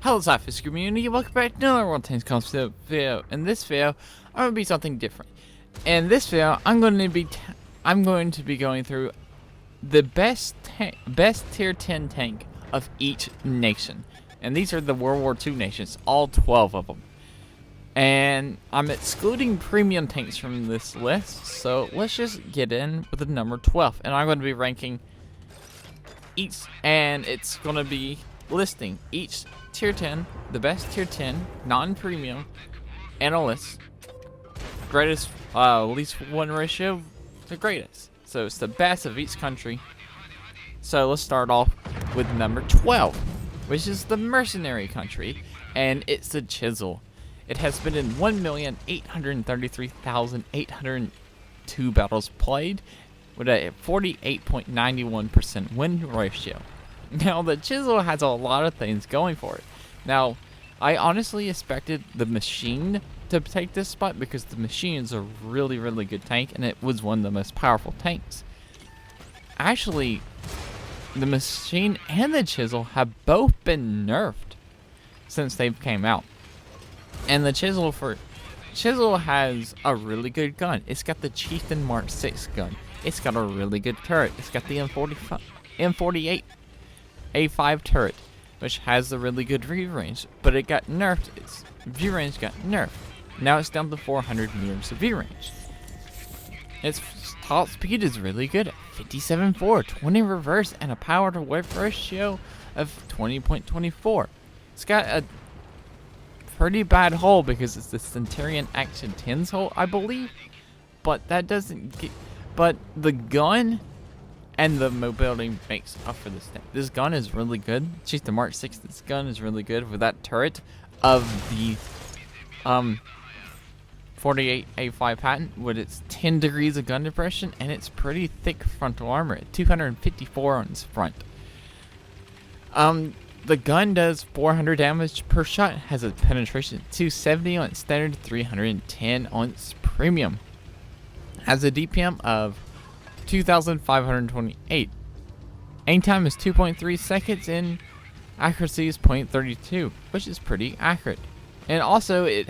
Hello Slapafish community, welcome back to another World Tanks Concept video. In this video, I'm going to be something different. In this video, I'm going to be going through the best tier 10 tank of each nation. And these are the World War II nations, all 12 of them. And I'm excluding premium tanks from this list, so let's just get in with the number 12. And I'm going to be ranking each, and it's going to be listing each tier 10, the best tier 10, non-premium, analysts, greatest, least one ratio, the greatest. So it's the best of each country. So let's start off with number 12, which is the mercenary country, and it's the Chisel. It has been in 1,833,802 battles played, with a 48.91% win ratio. Now, the Chisel has a lot of things going for it. Now, I honestly expected the Machine to take this spot because the Machine is a really, really good tank, and it was one of the most powerful tanks. Actually, the Machine and the Chisel have both been nerfed since they came out. And the Chisel has a really good gun. It's got the Chieftain Mark 6 gun. It's got a really good turret. It's got the M48 A5 turret, which has a really good view range, but it got nerfed. Its view range got nerfed. Now it's down to 400 meters of view range. Its top speed is really good at 57.4, 20 reverse, and a power to weight ratio of 20.24. It's got a pretty bad hull because it's the Centurion Action 10's hull, I believe, but that doesn't get. But the gun and the mobility makes up for this thing. This gun is really good. Chieftain Mark 6, this gun is really good with that turret of the 48 A5 patent with its 10 degrees of gun depression and its pretty thick frontal armor at 254 on its front. The gun does 400 damage per shot, has a penetration of 270 on its standard, 310 on its premium. Has a DPM of 2,528. Aim time is 2.3 seconds and accuracy is 0.32, which is pretty accurate. And also it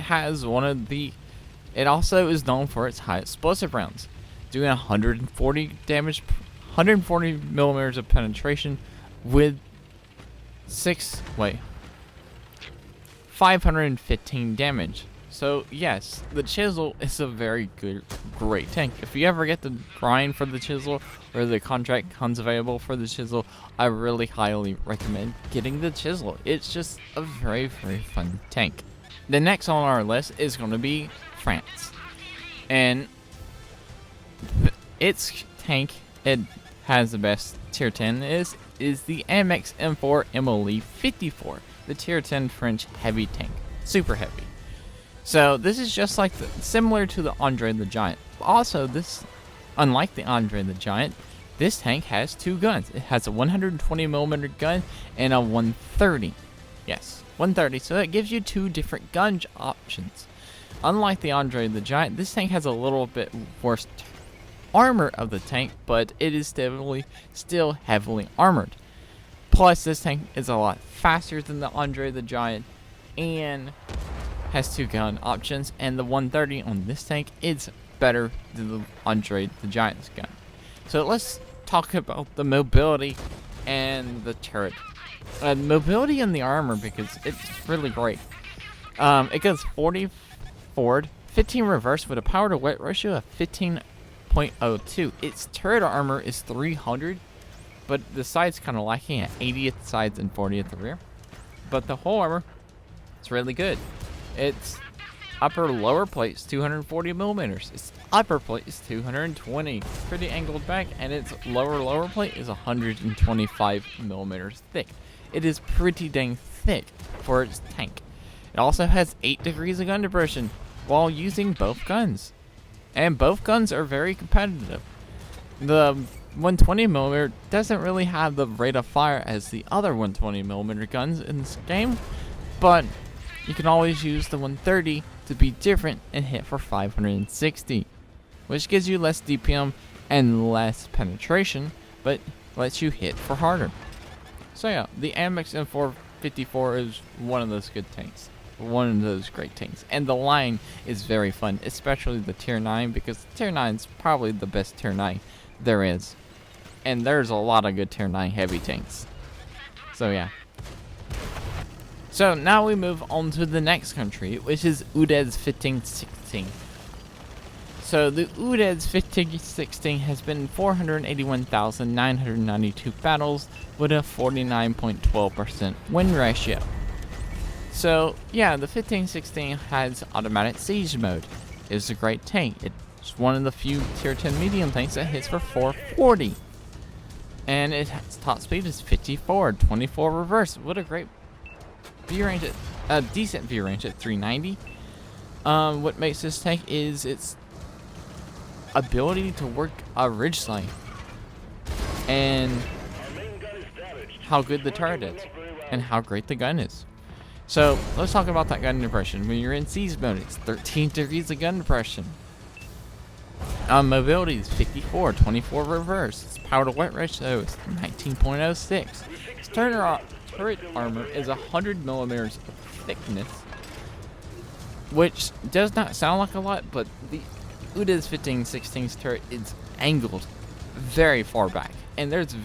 also is known for its high explosive rounds, doing 140 damage, 140 millimeters of penetration with 515 damage. So yes, the Chisel is a very great tank. If you ever get the grind for the Chisel or the contract comes available for the Chisel, I really highly recommend getting the Chisel. It's just a very, very fun tank. The next on our list is going to be France. And its tank, it has the best tier 10 is the MX M4 MOLE 54, the tier 10 French heavy tank. Super heavy. So this is just like similar to the Andre the Giant. Also, unlike the Andre the Giant, this tank has two guns. It has a 120mm gun and a 130. Yes, 130. So it gives you two different gun options. Unlike the Andre the Giant, this tank has a little bit worse armor of the tank, but it is still heavily armored. Plus, this tank is a lot faster than the Andre the Giant and has two gun options, and the 130 on this tank is better than the Andre the Giant's gun. So let's talk about the mobility and the turret. Mobility and the armor, because it's really great. It goes 40 forward, 15 reverse with a power to weight ratio of 15.02. Its turret armor is 300, but the side's kind of lacking at 80 at the sides and 40 at the rear. But the whole armor, it's really good. Its lower plate is 240 millimeters. Its upper plate is 220. Pretty angled back, and its lower plate is 125 millimeters thick. It is pretty dang thick for its tank. It also has 8 degrees of gun depression while using both guns. And both guns are very competitive. The 120mm doesn't really have the rate of fire as the other 120mm guns in this game, but you can always use the 130 to be different and hit for 560, which gives you less DPM and less penetration, but lets you hit for harder. So yeah, the MX M4 54 is one of those good tanks. One of those great tanks. And the line is very fun, especially the tier 9, because tier 9 is probably the best tier 9 there is. And there's a lot of good tier 9 heavy tanks. So yeah. So now we move on to the next country, which is UDES 1516. So the UDES 1516 has been 481,992 battles with a 49.12% win ratio. So yeah, the 1516 has automatic siege mode. It's a great tank. It's one of the few tier 10 medium tanks that hits for 440. And its top speed is 54, 24 reverse. What a great view range, a decent view range at 390. What makes this tank is its ability to work a ridgeline and how good the turret is and how great the gun is. So let's talk about that gun depression. When you're in siege mode, it's 13 degrees of gun depression. Mobility is 54, 24 reverse. Its power to wet ratio is 19.06. Its turret armor is 100 millimeters of thickness, which does not sound like a lot, but the UDES 1516's turret is angled very far back, and there's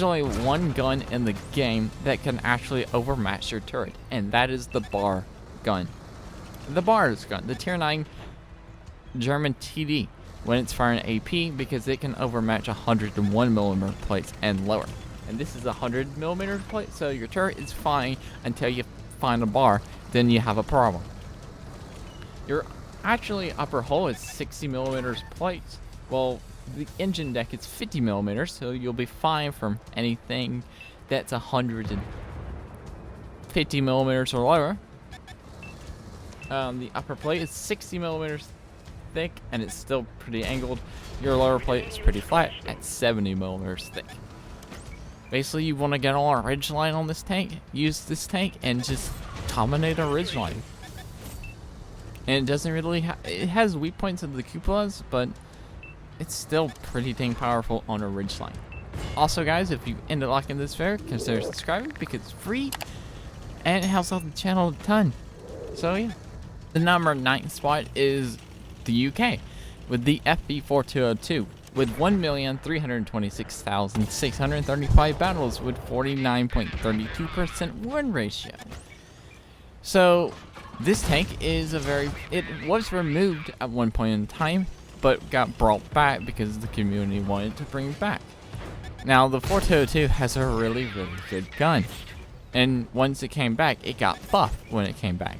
only one gun in the game that can actually overmatch your turret, and that is the bar gun. The bars gun, the tier 9 German TD, when it's firing AP, because it can overmatch 101 millimeter plates and lower. And this is a 100 millimeter plate, so your turret is fine until you find a bar, then you have a problem. Your actually upper hull is 60 millimeters plates. Well, the engine deck is 50 millimeters, so you'll be fine from anything that's 150 millimeters or lower. The upper plate is 60 millimeters thick, and it's still pretty angled. Your lower plate is pretty flat at 70 millimeters thick. Basically, you want to get on a ridge line on this tank, use this tank, and just dominate a ridge line. And it doesn't really it has weak points of the cupolas, but it's still pretty dang powerful on a ridge line. Also, guys, if you end up liking this video, consider subscribing because it's free and it helps out the channel a ton. So yeah, the number 9 spot is the UK with the FB4202 with 1,326,635 battles with 49.32% win ratio. So this tank is it was removed at one point in time, but got brought back because the community wanted to bring it back. Now the 4202 has a really good gun, and once it came back, it got buffed when it came back.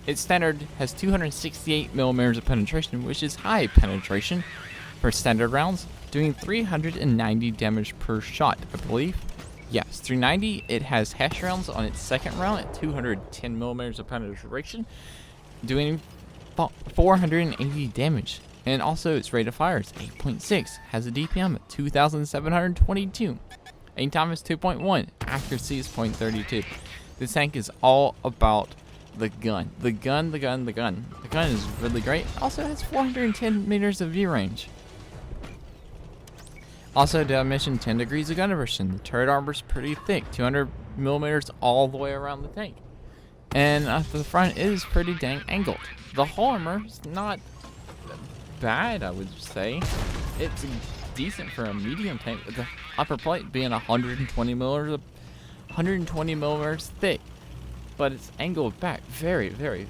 Its standard has 268 millimeters of penetration, which is high penetration for standard rounds, doing 390 damage per shot, I believe. Yes, 390. It has hash rounds on its second round at 210 millimeters of penetration, doing 480 damage. And also its rate of fire is 8.6, has a DPM of 2,722. Aim time is 2.1, accuracy is 0.32. This tank is all about the gun. The gun is really great. Also has 410 meters of view range. Also, did I mention 10 degrees of gun diversion? The turret armor is pretty thick, 200 millimeters all the way around the tank. And at the front, it is pretty dang angled. The hull armor is not bad, I would say. It's decent for a medium tank, with the upper plate being 120 millimeters thick. But it's angled back very, very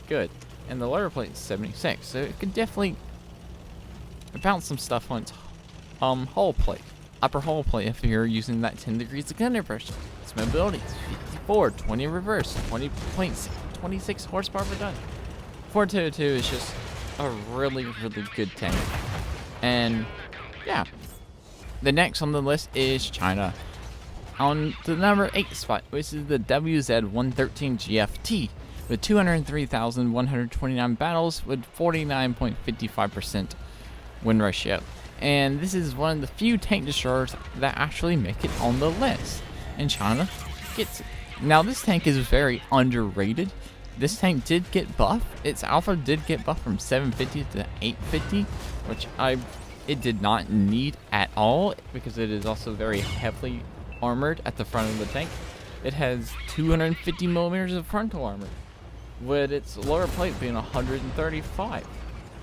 good. And the lower plate is 76, so it could definitely bounce some stuff on its hull plate, upper hull plate, if you're using that 10 degrees of gun diversion. Its mobility is 54, 20 reverse, 26 horsepower per ton. 4202 is just a really good tank. And yeah, the next on the list is China. On the number 8 spot, which is the WZ-113 GFT, with 203,129 battles with 49.55% win ratio. And this is one of the few tank destroyers that actually make it on the list, and China gets it. Now this tank is very underrated. This tank did get buffed. Its alpha did get buffed from 750 to 850, which it did not need at all, because it is also very heavily armored at the front of the tank. It has 250 millimeters of frontal armor, with its lower plate being 135.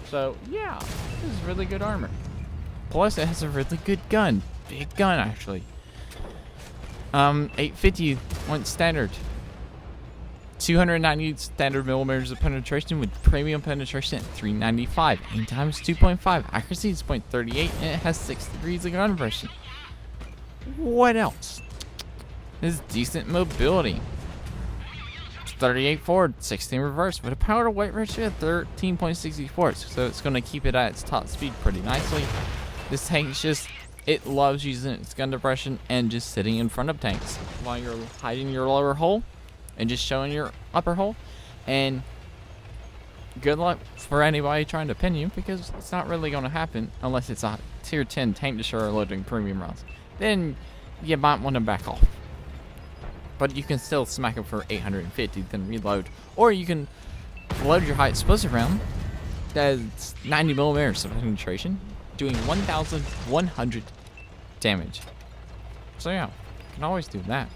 So yeah, this is really good armor. Plus, it has a really good gun. Big gun, actually. 850 on standard. 290 standard millimeters of penetration with premium penetration at 395. Aim time is 2.5. Accuracy is 0.38, and it has 6 degrees of conversion. What else? This is decent mobility. 38 forward, 16 reverse, with a power to weight ratio of 13.64, so it's going to keep it at its top speed pretty nicely. This tank it loves using its gun depression and just sitting in front of tanks while you're hiding your lower hull and just showing your upper hull. And good luck for anybody trying to pin you, because it's not really going to happen unless it's a tier 10 tank destroyer loading premium rounds. Then you might want to back off. But you can still smack it for 850, then reload. Or you can load your high explosive round that's 90 millimeters of penetration, doing 1,100 damage. So yeah, you can always do that.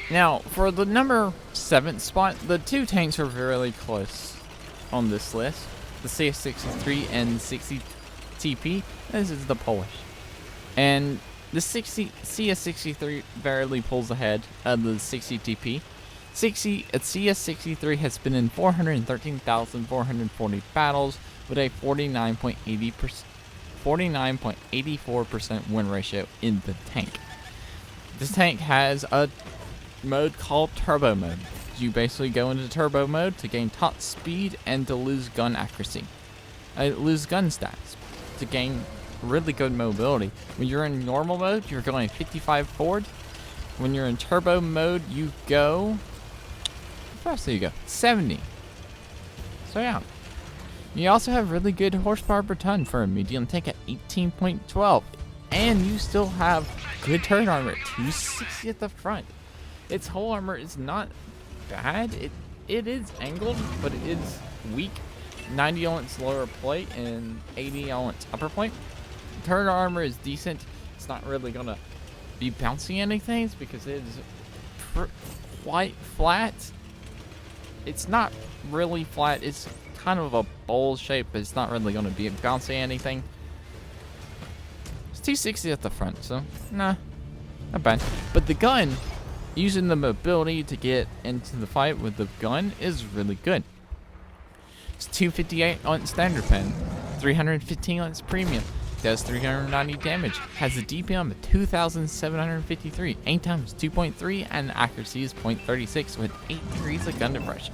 Now, for the number 7 spot, the two tanks are really close on this list. The CS63 and 60 TP. This is the Polish. And the CS63 barely pulls ahead of the 60 TP. CS63 has been in 413,440 battles with a 49.84% win ratio in the tank. This tank has a mode called turbo mode. You basically go into turbo mode to gain top speed and to lose gun accuracy. Lose gun stats to gain really good mobility. When you're in normal mode, you're going 55 forward. When you're in turbo mode, you go, how fast do you go? 70. So yeah. You also have really good horsepower per ton for a medium tank at 18.12. And you still have good turret armor at 260 at the front. Its hull armor is not bad. It is angled, but it is weak. 90 on its lower plate and 80 on its upper plate. Turret armor is decent. It's not really gonna be bouncy anything because it is quite flat. It's not really flat. It's kind of a bowl shape, but it's not really gonna be bouncy anything. It's 260 at the front, so nah, not bad. But the gun, using the mobility to get into the fight with the gun, is really good. It's 258 on its standard pen, 315 on its premium, does 390 damage, has a DPM of 2,753, aim time is 2.3, and accuracy is 0.36 with 8 degrees of gun depression.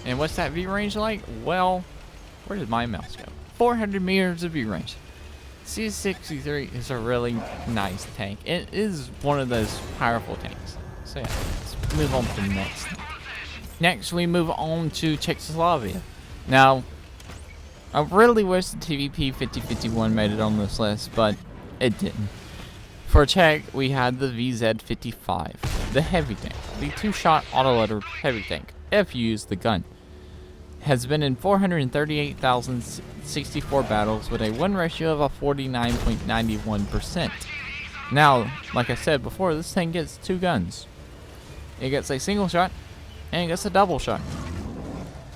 And what's that view range like? Well, where did my mouse go? 400 meters of view range. CS63 is a really nice tank. It is one of those powerful tanks. So yeah, let's move on to the next. Next, we move on to Czechoslovakia. Now, I really wish the TVP 5051 made it on this list, but it didn't. For Czech, we had the VZ55, the heavy tank, the 2-shot auto-loader heavy tank, if you use the gun. Has been in 438,064 battles with a win ratio of a 49.91%. Now, like I said before, this tank gets 2 guns. It gets a single shot, and it gets a double shot.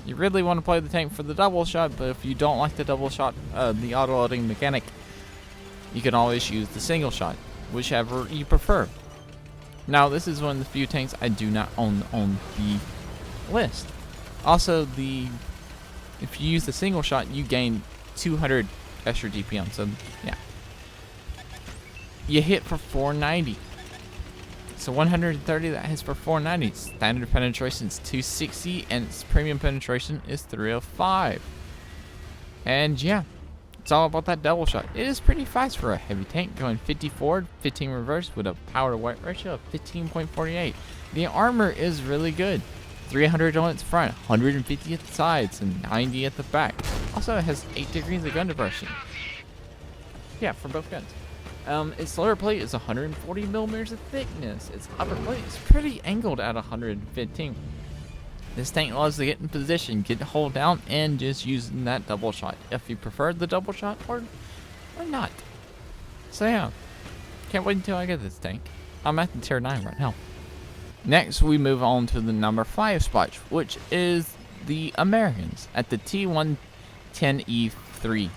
You really want to play the tank for the double shot, but if you don't like the double shot, the auto-loading mechanic, you can always use the single shot, whichever you prefer. Now, this is one of the few tanks I do not own on the list. Also, if you use the single shot, you gain 200 extra DPM. So yeah, you hit for 490. So 130 that hits for 490. Standard penetration is 260, and its premium penetration is 305. And yeah, it's all about that double shot. It is pretty fast for a heavy tank, going 50 forward, 15 reverse with a power to weight ratio of 15.48. The armor is really good. 300 on its front, 150 at the sides, and 90 at the back. Also, it has 8 degrees of gun depression. Yeah, for both guns. Its lower plate is 140 millimeters of thickness. Its upper plate is pretty angled at 115. This tank loves to get in position, get the hold down, and just using that double shot. If you prefer the double shot or not. So yeah, can't wait until I get this tank. I'm at the tier 9 right now. Next, we move on to the number 5 spot, which is the Americans at the T110E3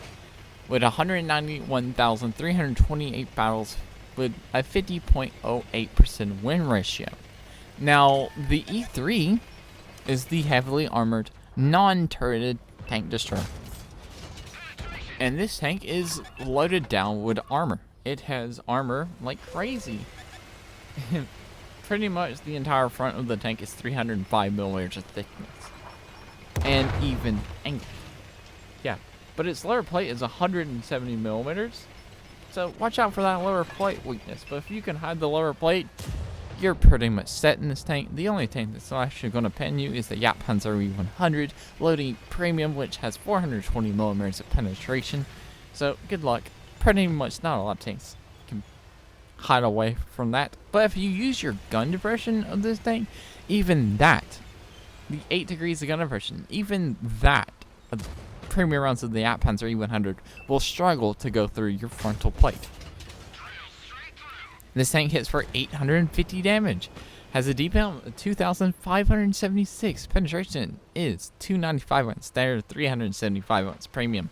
with 191,328 battles with a 50.08% win ratio. Now, the E3 is the heavily armored, non-turreted tank destroyer. And this tank is loaded down with armor. It has armor like crazy. Pretty much the entire front of the tank is 305 millimeters of thickness. And even angle. Yeah. But its lower plate is 170 millimeters. So watch out for that lower plate weakness. But if you can hide the lower plate, you're pretty much set in this tank. The only tank that's actually going to pen you is the Panzer E100 loading premium, which has 420 millimeters of penetration. So good luck. Pretty much not a lot of tanks can hide away from that. But if you use your gun depression of this tank, even that, the 8 degrees of gun depression, even that, premium rounds of the Panzer E100 will struggle to go through your frontal plate. This tank hits for 850 damage, has a DPM of 2,576, penetration is 295 on standard, 375 on premium.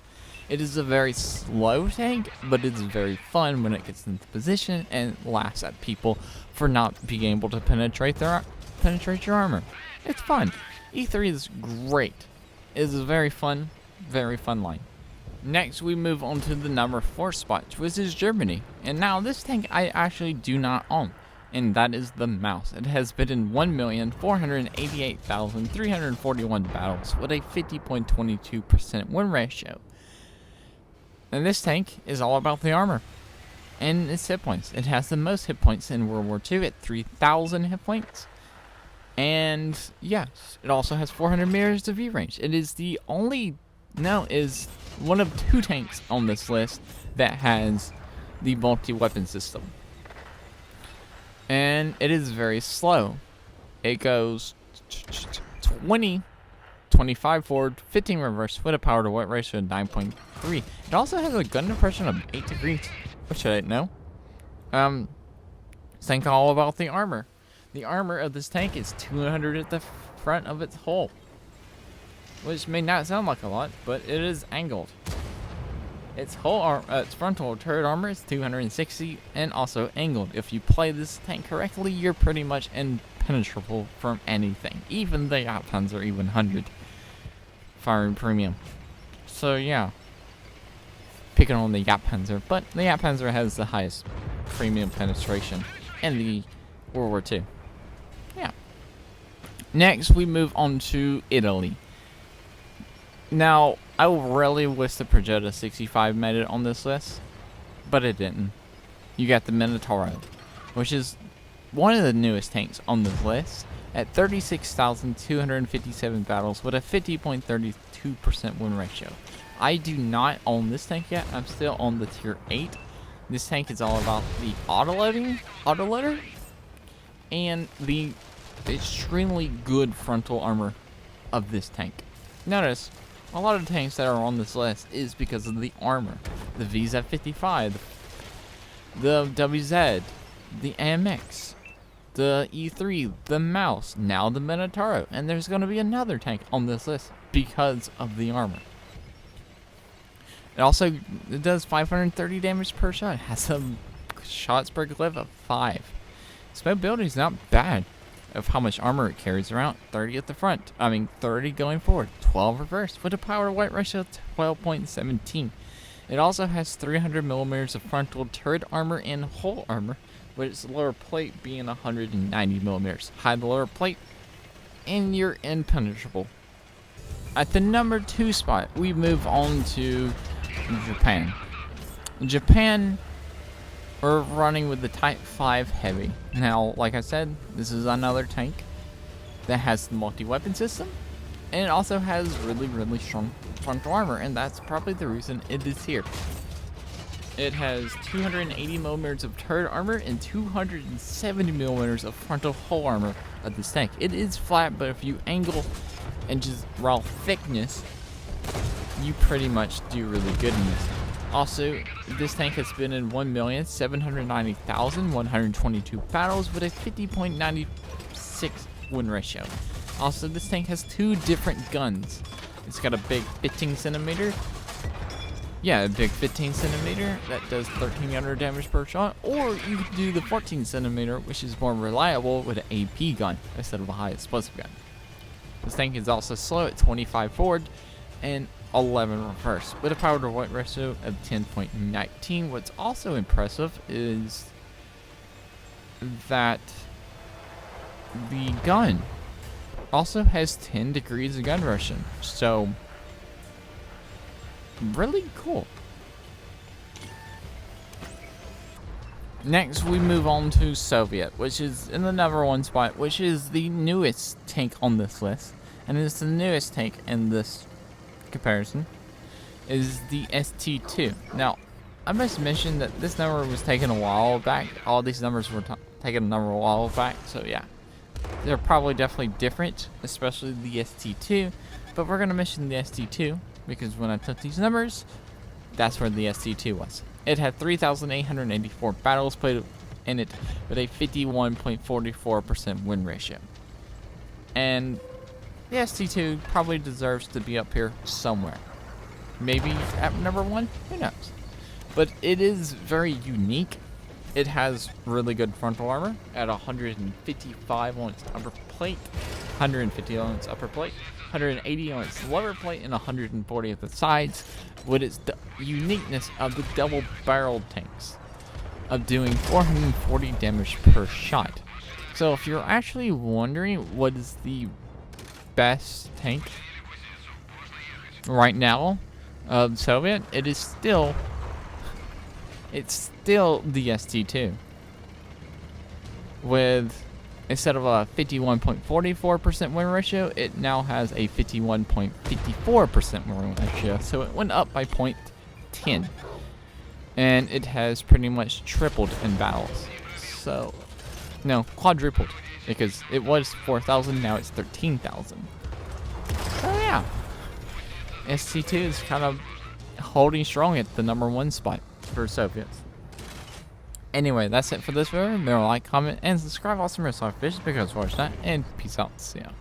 It is a very slow tank, but it is very fun when it gets into position and laughs at people for not being able to penetrate your armor. It's fun. E3 is great. It is a very fun line. Next, we move on to the number 4 spot, which is Germany. And now this tank I actually do not own, and that is the Mouse. It has been in 1,488,341 battles with a 50.22% win ratio. And this tank is all about the armor and its hit points. It has the most hit points in World War II at 3,000 hit points. And yes, it also has 400 meters of view range. It is the only is one of 2 tanks on this list that has the multi-weapon system. And it is very slow. It goes 25 forward, 15 reverse with a power to weight ratio of 9.3. It also has a gun depression of 8 degrees, which I didn't know. This tank all about the armor. The armor of this tank is 200 at the front of its hull, which may not sound like a lot, but it is angled. Its frontal turret armor is 260 and also angled. If you play this tank correctly, you're pretty much impenetrable from anything, even the Panzer E100 firing premium. So yeah, picking on the Panzer, but the Panzer has the highest premium penetration in the World War II. Yeah. Next, we move on to Italy. Now, I really wish the Progetto 65 made it on this list, but it didn't. You got the Minotauro, which is one of the newest tanks on this list, at 36,257 battles with a 50.32% win ratio. I do not own this tank yet. I'm still on the tier 8. This tank is all about the autoloader, and the extremely good frontal armor of this tank. Notice, a lot of tanks that are on this list is because of the armor. The VZ55, the WZ, the AMX, the E3, the Mouse, now the Minotauro, and there's going to be another tank on this list because of the armor. It does 530 damage per shot. It has a shots per clip of 5. Its mobility is not bad of how much armor it carries around. 30 at the front. 30 going forward. 12 reverse with a power to weight ratio of 12.17. It also has 300 millimeters of frontal turret armor and hull armor, with its lower plate being 190 millimeters. Hide the lower plate, and you're impenetrable. At the number 2 spot, we move on to Japan. In Japan, we're running with the Type 5 Heavy. Now, like I said, this is another tank that has the multi-weapon system, and it also has really strong frontal armor, and that's probably the reason it is here. It has 280 millimeters of turret armor and 270 millimeters of frontal hull armor of this tank. It is flat, but if you angle and just raw thickness, you pretty much do really good in this. Also, this tank has been in 1,790,122 battles with a 50.96 win ratio. Also, this tank has 2 different guns. It's got a big 15 centimeter. Yeah, a big 15 centimeter that does 1,300 damage per shot, or you could do the 14 centimeter, which is more reliable with an AP gun instead of a high explosive gun. This tank is also slow at 25 forward and 11 reverse, with a power to weight ratio of 10.19. What's also impressive is that the gun also has 10 degrees of gun ration, so really cool. Next, we move on to Soviet, which is in the number 1 spot, which is the newest tank on this list, and it's the newest tank in this comparison, is the ST2. Now, I must mention that this number was taken a while back. All these numbers were taken a number a while back, so yeah. They're probably definitely different, especially the ST2, but we're going to mention the ST2 because when I took these numbers, that's where the ST2 was. It had 3,884 battles played in it with a 51.44% win ratio. And the ST2 probably deserves to be up here somewhere. Maybe at number 1? Who knows? But it is very unique. It has really good frontal armor at 155 on its upper plate, 150 on its upper plate, 180 on its lower plate, and 140 at the sides, with its uniqueness of the double-barreled tanks of doing 440 damage per shot. So if you're actually wondering what is the best tank right now of Soviet, it's still the ST2, with instead of a 51.44% win ratio, it now has a 51.54% win ratio, so it went up by 0.10, and it has pretty much tripled in battles. So, no, quadrupled, because it was 4,000, now it's 13,000. So yeah, ST2 is kind of holding strong at the number 1 spot for Soviets. Anyway, that's it for this video. Remember to like, comment, and subscribe. Also, remember Slapafish because watch that, and peace out. See ya.